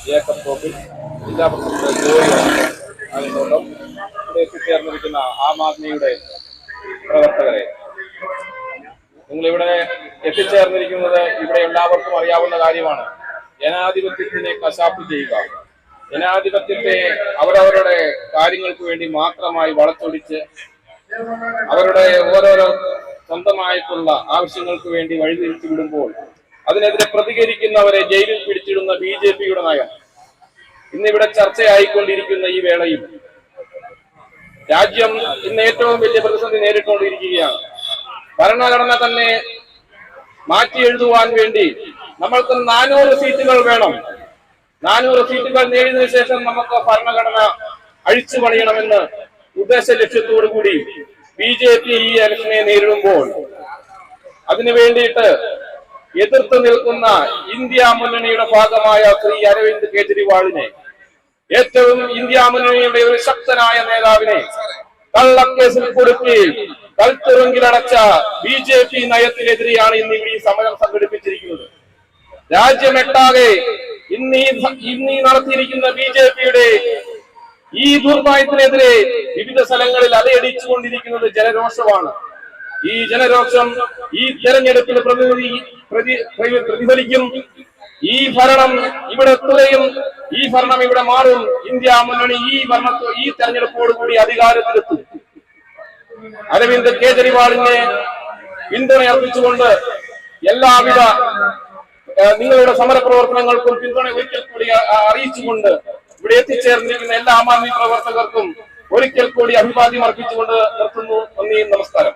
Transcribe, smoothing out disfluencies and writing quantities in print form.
Jacob Thoppil, ജില്ലാ president Joy അതിനോടൊപ്പം ഇവിടെ എത്തിച്ചേർന്നിരിക്കുന്ന ആം ആദ്മിയുടെ പ്രവർത്തകരെ, നിങ്ങളിവിടെ എത്തിച്ചേർന്നിരിക്കുന്നത് ഇവിടെ എല്ലാവർക്കും അറിയാവുന്ന കാര്യമാണ്. ജനാധിപത്യത്തിനെ കശാപ്പ് ചെയ്യുക, ജനാധിപത്യത്തെ അവരവരുടെ കാര്യങ്ങൾക്ക് വേണ്ടി മാത്രമായി വളച്ചൊടിച്ച് അവരുടെ ഓരോരോ സ്വന്തമായിട്ടുള്ള ആവശ്യങ്ങൾക്ക് വേണ്ടി വഴിതിരിച്ചു വിടുമ്പോൾ അതിനെതിരെ പ്രതികരിക്കുന്നവരെ ജയിലിൽ പിടിച്ചിടുന്ന ബിജെപിയുടെ നയം ഇന്നിവിടെ ചർച്ചയായിക്കൊണ്ടിരിക്കുന്ന ഈ വേളയിൽ രാജ്യം ഇന്ന് ഏറ്റവും വലിയ പ്രതിസന്ധി നേരിട്ടുകൊണ്ടിരിക്കുകയാണ്. ഭരണഘടന തന്നെ മാറ്റി എഴുതുവാൻ വേണ്ടി നമ്മൾക്ക് 400 സീറ്റുകൾ വേണം. 400 സീറ്റുകൾ നേടിയതിനു ശേഷം നമുക്ക് ഭരണഘടന അഴിച്ചു പണിയണമെന്ന് ഉദ്ദേശ ലക്ഷ്യത്തോടു കൂടി ബിജെപി ഈ ഇലക്ഷനെ നേരിടുമ്പോൾ അതിനു വേണ്ടിയിട്ട് എതിർത്ത് നിൽക്കുന്ന ഇന്ത്യ മുന്നണിയുടെ ഭാഗമായ ശ്രീ അരവിന്ദ് കെജ്രിവാളിനെ, ഏറ്റവും ഇന്ത്യ മുന്നണിയുടെ ഒരു ശക്തനായ നേതാവിനെ കള്ളക്കേസിൽ കൊടുത്തി കൽത്തുറുങ്കിലടച്ച ബിജെപി നയത്തിനെതിരെയാണ് ഇന്ന് ഇവിടെ ഈ സമരം സംഘടിപ്പിച്ചിരിക്കുന്നത്. രാജ്യമൊട്ടാകെ ഇന്നീ നടത്തിയിരിക്കുന്ന ബിജെപിയുടെ ഈ ദുർനയത്തിനെതിരെ വിവിധ സ്ഥലങ്ങളിൽ അലയടിച്ചുകൊണ്ടിരിക്കുന്നത് ജനരോഷമാണ്. ഈ ജനരോഷം ഈ തെരഞ്ഞെടുപ്പിൽ പ്രതിഫലിക്കും. ഈ ഭരണം ഇവിടെ എത്തുകയും ഈ ഭരണം ഇവിടെ മാറും. ഇന്ത്യ മുന്നണി ഈ തെരഞ്ഞെടുപ്പോടുകൂടി അധികാരത്തിലെത്തും. അരവിന്ദ് കെജ്രിവാളിനെ പിന്തുണ അർപ്പിച്ചുകൊണ്ട് എല്ലാവിധ നിങ്ങളുടെ സമരപ്രവർത്തനങ്ങൾക്കും പിന്തുണ ഒരിക്കൽ കൂടി അറിയിച്ചുകൊണ്ട് ഇവിടെ എത്തിച്ചേർന്നിരിക്കുന്ന എല്ലാ ആം ആദ്മി പ്രവർത്തകർക്കും ഒരിക്കൽ കൂടി അഭിവാദ്യം അർപ്പിച്ചുകൊണ്ട് നിർത്തുന്നു. നന്ദി, നമസ്കാരം.